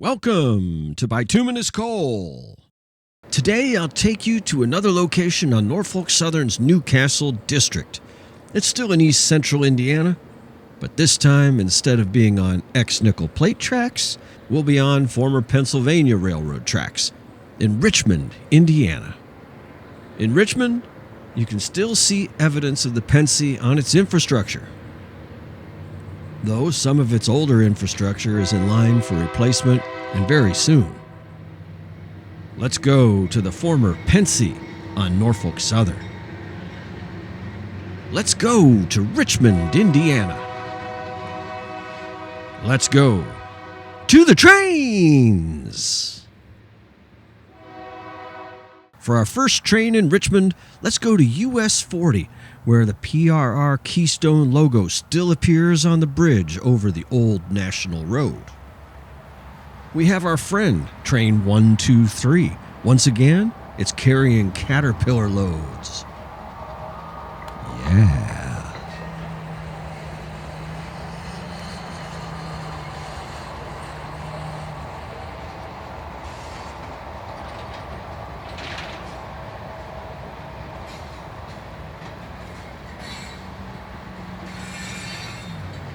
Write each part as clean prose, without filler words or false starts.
Welcome to Bituminous Coal. Today I'll take you to another location on Norfolk Southern's Newcastle District. It's still in East Central Indiana, but this time instead of being on ex-nickel plate tracks, we'll be on former Pennsylvania Railroad tracks in Richmond, Indiana. In Richmond, you can still see evidence of the Pennsy on its infrastructure, though some of its older infrastructure is in line for replacement and very soon. Let's go to the former Pennsy on Norfolk Southern. Let's go to Richmond, Indiana. Let's go to the trains. For our first train in Richmond, let's go to US 40, where the PRR Keystone logo still appears on the bridge over the old National Road. We have our friend, Train 123. Once again, it's carrying Caterpillar loads. Yeah.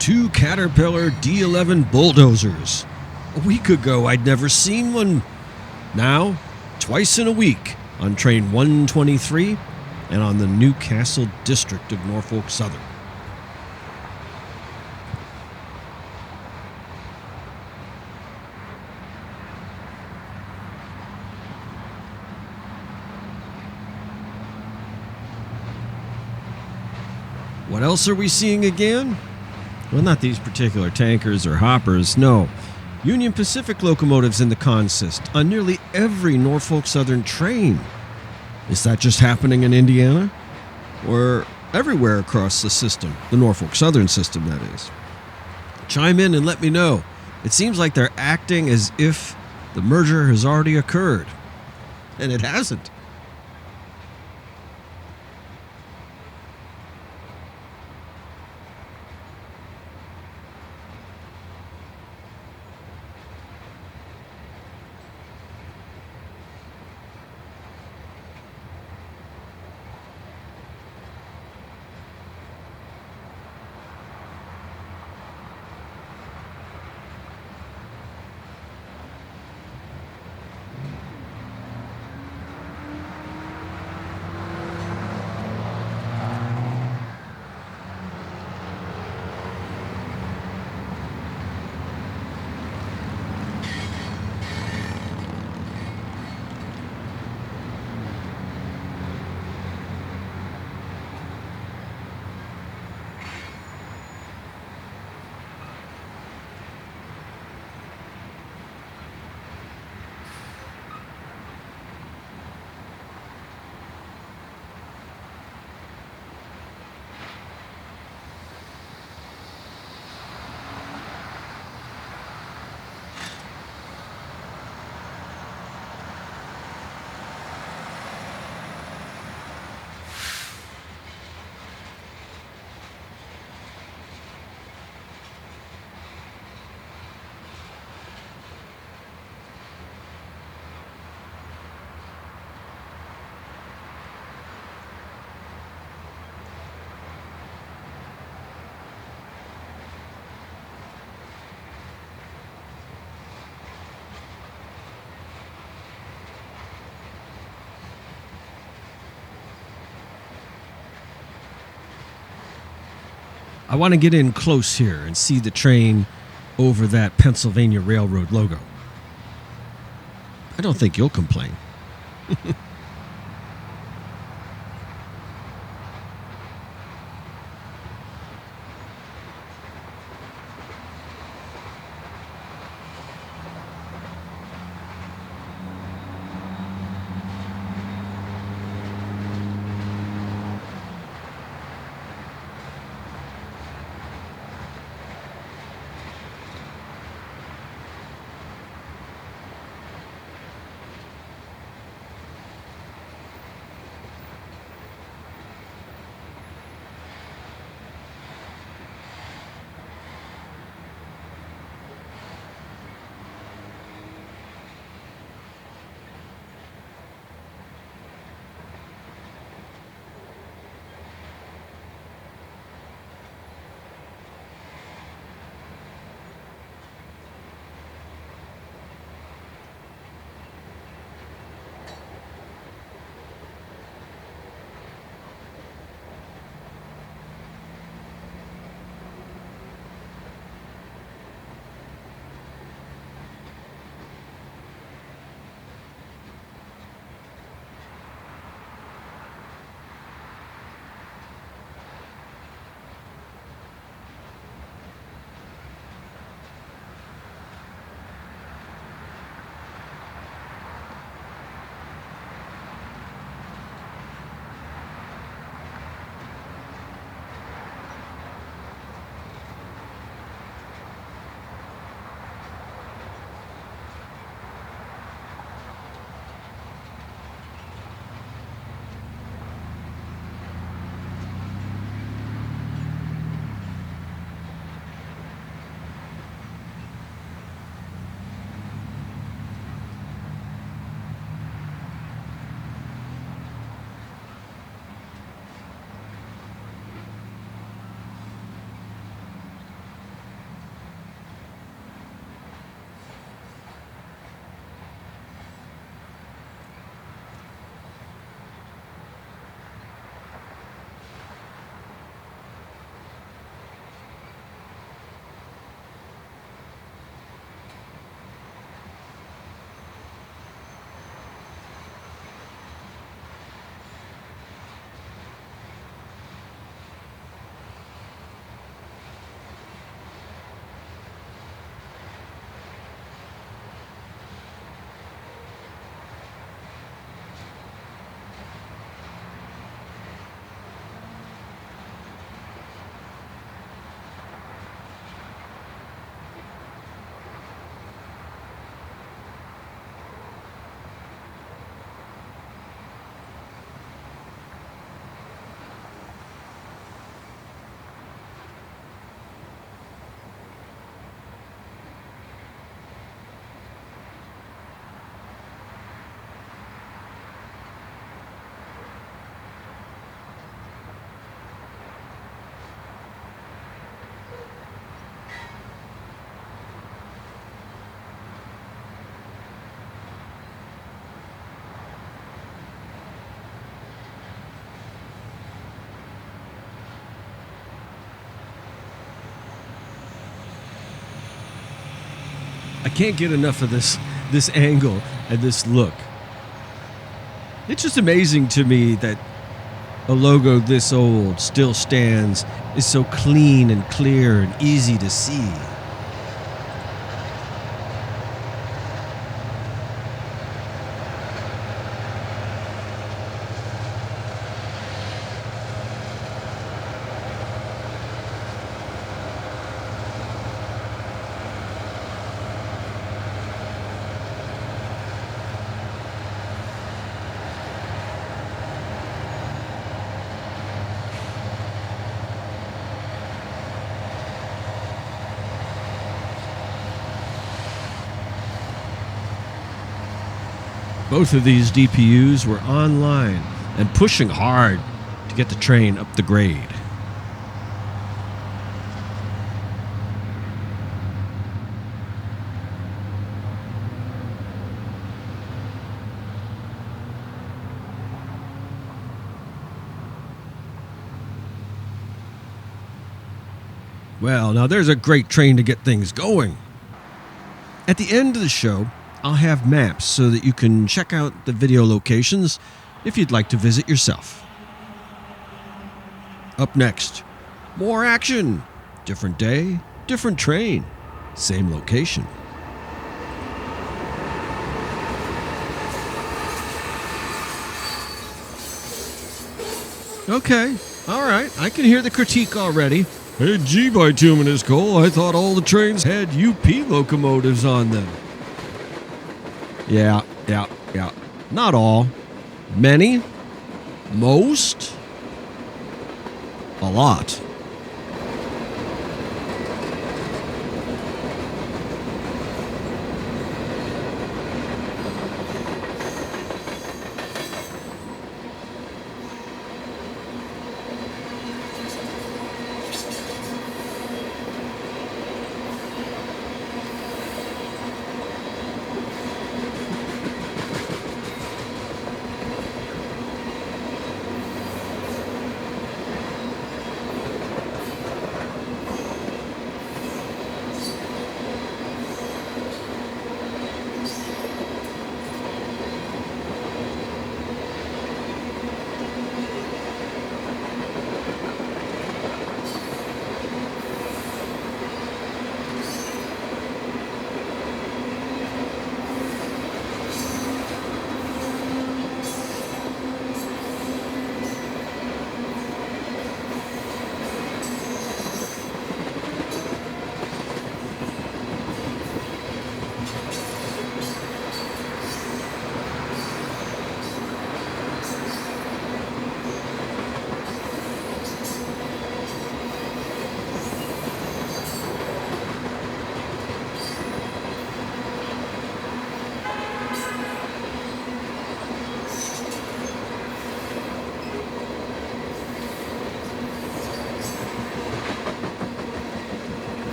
Two Caterpillar D11 Bulldozers. A week ago, I'd never seen one. Now, twice in a week on Train 123 and on the Newcastle District of Norfolk Southern. What else are we seeing again? Well, not these particular tankers or hoppers, no. Union Pacific locomotives in the consist on nearly every Norfolk Southern train. Is that just happening in Indiana? Or everywhere across the system, the Norfolk Southern system, that is? Chime in and let me know. It seems like they're acting as if the merger has already occurred. And it hasn't. I want to get in close here and see the train over that Pennsylvania Railroad logo. I don't think you'll complain. I can't get enough of this angle and this look. It's just amazing to me that a logo this old still stands, is so clean and clear and easy to see. Both of these DPUs were online and pushing hard to get the train up the grade. Well, now there's a great train to get things going. At the end of the show, I'll have maps so that you can check out the video locations if you'd like to visit yourself. Up next, more action. Different day, different train, same location. Okay, all right, I can hear the critique already. Hey, gee, bituminous coal, I thought all the trains had UP locomotives on them. Yeah. Not all. Many. Most. A lot.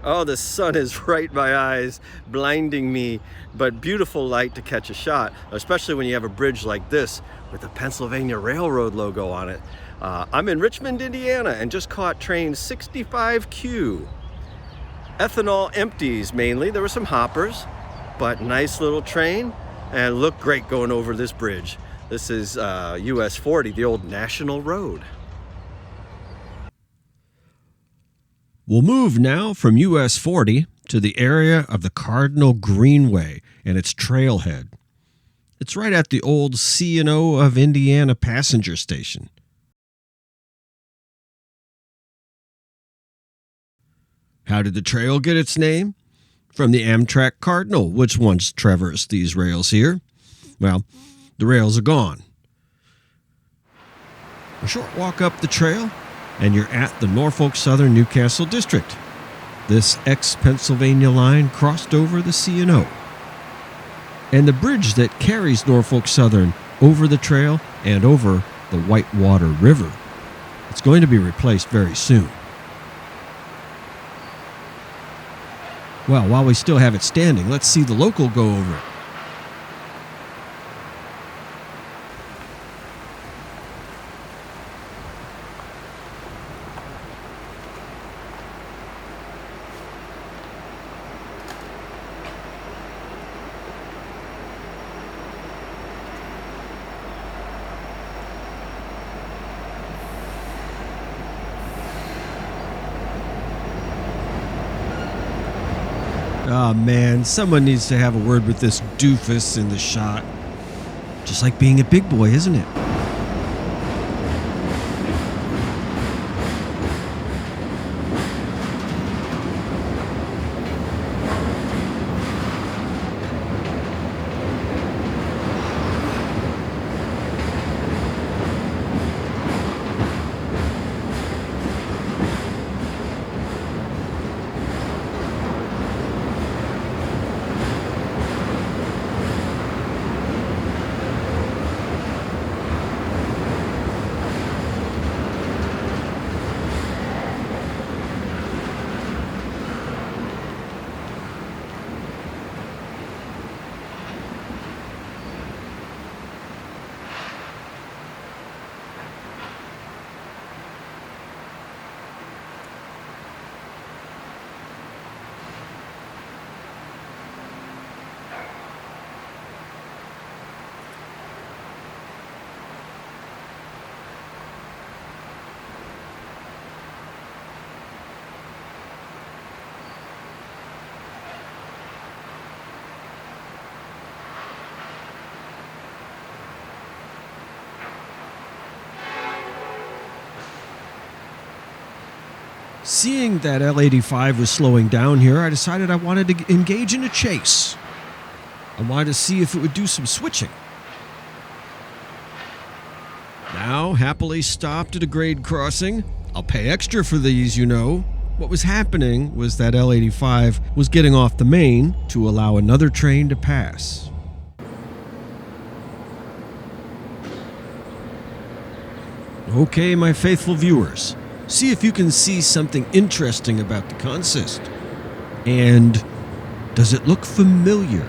Oh, the sun is right in my eyes, blinding me, but beautiful light to catch a shot, especially when you have a bridge like this with the Pennsylvania Railroad logo on it. I'm in Richmond, Indiana, and just caught train 65Q. Ethanol Empties mainly. There were some hoppers, but nice little train, and looked great going over this bridge. This is US 40, the old national road. We'll move now from US 40 to the area of the Cardinal Greenway and its trailhead. It's right at the old C&O of Indiana passenger station. How did the trail get its name? From the Amtrak Cardinal, which once traversed these rails here. Well, the rails are gone. A short walk up the trail, and you're at the Norfolk Southern Newcastle District. This ex-Pennsylvania line crossed over the C&O. And the bridge that carries Norfolk Southern over the trail and over the Whitewater River. It's going to be replaced very soon. Well, while we still have it standing, let's see the local go over it. Oh man, someone needs to have a word with this doofus in the shot. Just like being a big boy, isn't it? Seeing that L85 was slowing down here, I decided I wanted to engage in a chase. I wanted to see if it would do some switching. Now, happily stopped at a grade crossing. I'll pay extra for these, you know. What was happening was that L85 was getting off the main to allow another train to pass. Okay, my faithful viewers. See if you can see something interesting about the consist. And does it look familiar?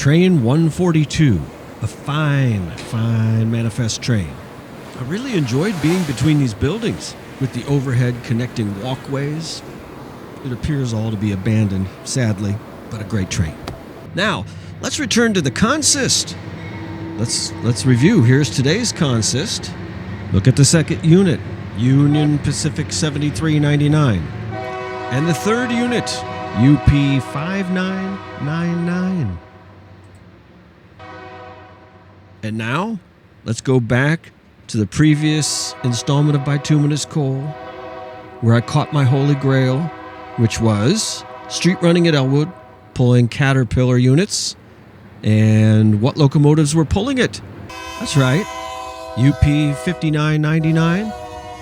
Train 142, a fine manifest train. I really enjoyed being between these buildings with the overhead connecting walkways. It appears all to be abandoned, sadly, but a great train. Now, let's return to the consist. Let's review. Here's today's consist. Look at the second unit, Union Pacific 7399. And the third unit, UP 5999. And now, let's go back to the previous installment of Bituminous Coal, where I caught my holy grail, which was street running at Elwood, pulling Caterpillar units, and what locomotives were pulling it. That's right, UP 5999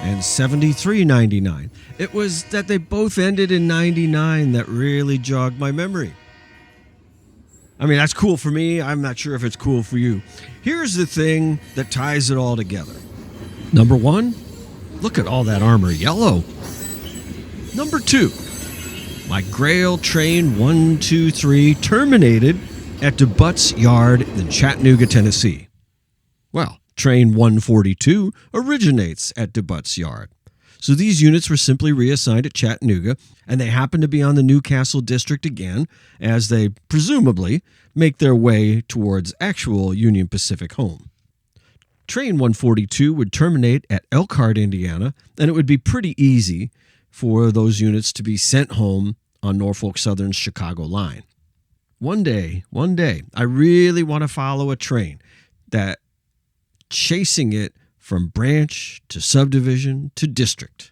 and 7399. It was that they both ended in 99 that really jogged my memory. I mean, that's cool for me. I'm not sure if it's cool for you. Here's the thing that ties it all together. Number one, look at all that Armour yellow. Number two, my Grail Train 123 terminated at DeButt's Yard in Chattanooga, Tennessee. Well, Train 142 originates at DeButt's Yard. So these units were simply reassigned at Chattanooga, and they happen to be on the Newcastle district again as they presumably make their way towards actual Union Pacific home. Train 142 would terminate at Elkhart, Indiana, and it would be pretty easy for those units to be sent home on Norfolk Southern's Chicago line. One day, I really want to follow a train that chasing it from branch to subdivision to district.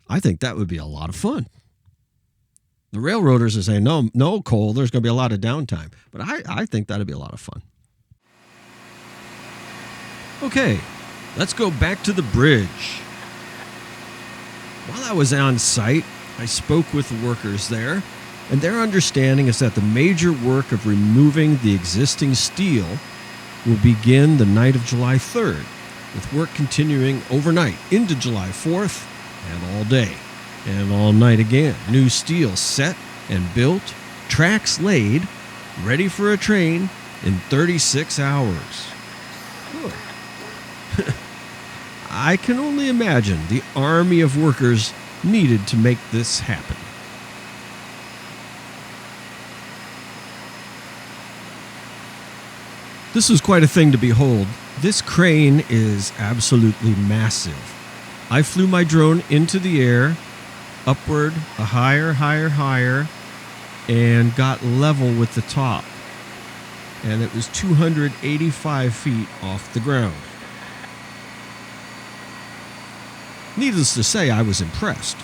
I think that would be a lot of fun. The railroaders are saying, no, Cole, there's going to be a lot of downtime. But I think that would be a lot of fun. Okay, let's go back to the bridge. While I was on site, I spoke with the workers there, and their understanding is that the major work of removing the existing steel will begin the night of July 3rd, with work continuing overnight into July 4th and all day and all night again. New steel set and built, tracks laid, ready for a train in 36 hours. Good. I can only imagine the army of workers needed to make this happen. This was quite a thing to behold. This crane is absolutely massive. I flew my drone into the air, upward, higher, and got level with the top. And it was 285 feet off the ground. Needless to say, I was impressed.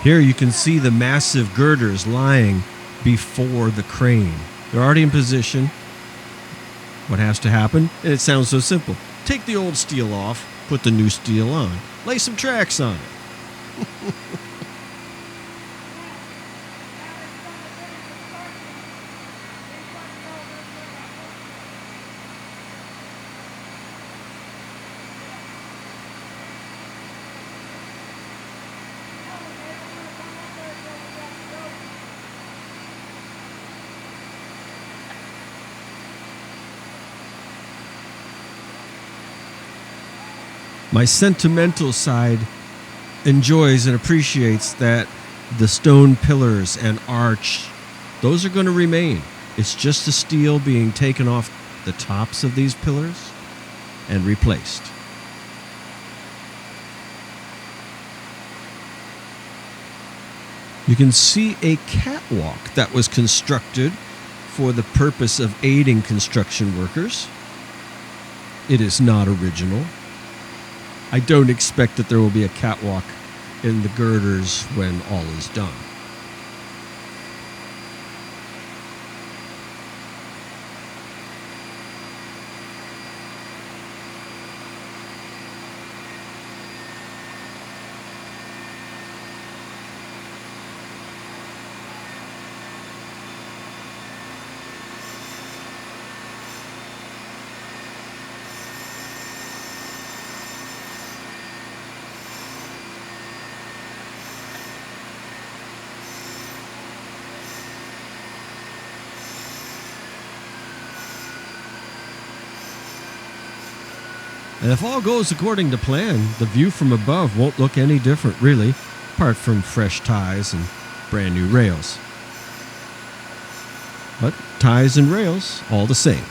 Here you can see the massive girders lying before the crane. They're already in position. What has to happen? And it sounds so simple. Take the old steel off, put the new steel on. Lay some tracks on it. My sentimental side enjoys and appreciates that the stone pillars and arch, those are going to remain. It's just the steel being taken off the tops of these pillars and replaced. You can see a catwalk that was constructed for the purpose of aiding construction workers. It is not original. I don't expect that there will be a catwalk in the girders when all is done. And if all goes according to plan, the view from above won't look any different, really, apart from fresh ties and brand new rails. But ties and rails, all the same.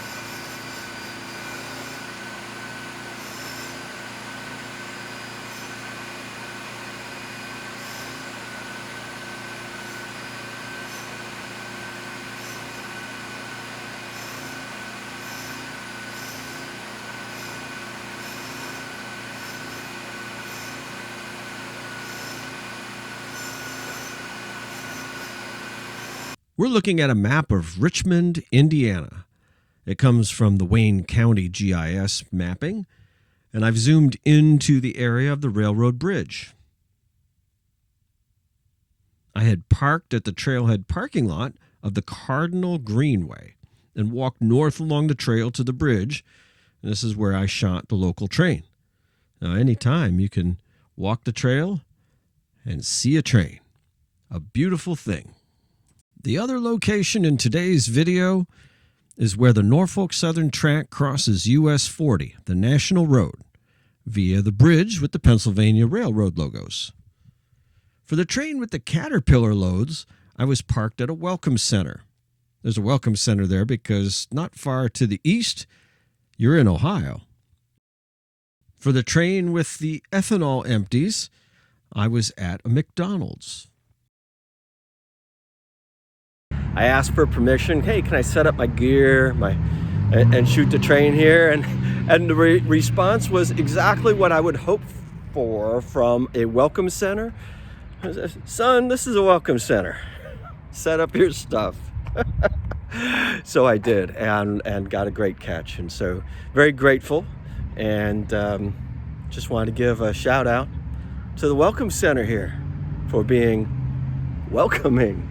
We're looking at a map of Richmond, Indiana. It comes from the Wayne County GIS mapping, and I've zoomed into the area of the railroad bridge. I had parked at the trailhead parking lot of the Cardinal Greenway and walked north along the trail to the bridge. And this is where I shot the local train. Now, anytime you can walk the trail and see a train. A beautiful thing. The other location in today's video is where the Norfolk Southern Track crosses US 40, the national road, via the bridge with the Pennsylvania Railroad logos. For the train with the Caterpillar loads, I was parked at a welcome center. There's a welcome center there because not far to the east, you're in Ohio. For the train with the Ethanol Empties, I was at a McDonald's. I asked for permission. Hey, can I set up my gear and shoot the train here? And the response was exactly what I would hope for from a welcome center. I said, son, this is a welcome center. Set up your stuff. So I did, and got a great catch. And so very grateful, and just wanted to give a shout out to the welcome center here for being welcoming.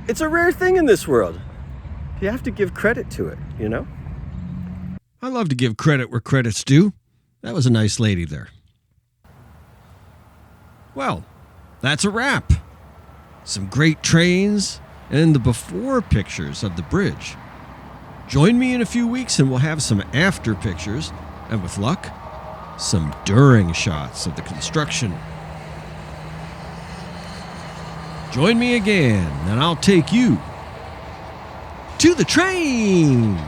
It's a rare thing in this world. You have to give credit to it, you know? I love to give credit where credit's due. That was a nice lady there. Well, that's a wrap. Some great trains and the before pictures of the bridge. Join me in a few weeks and we'll have some after pictures, and with luck, some during shots of the construction. Join me again, and I'll take you to the train.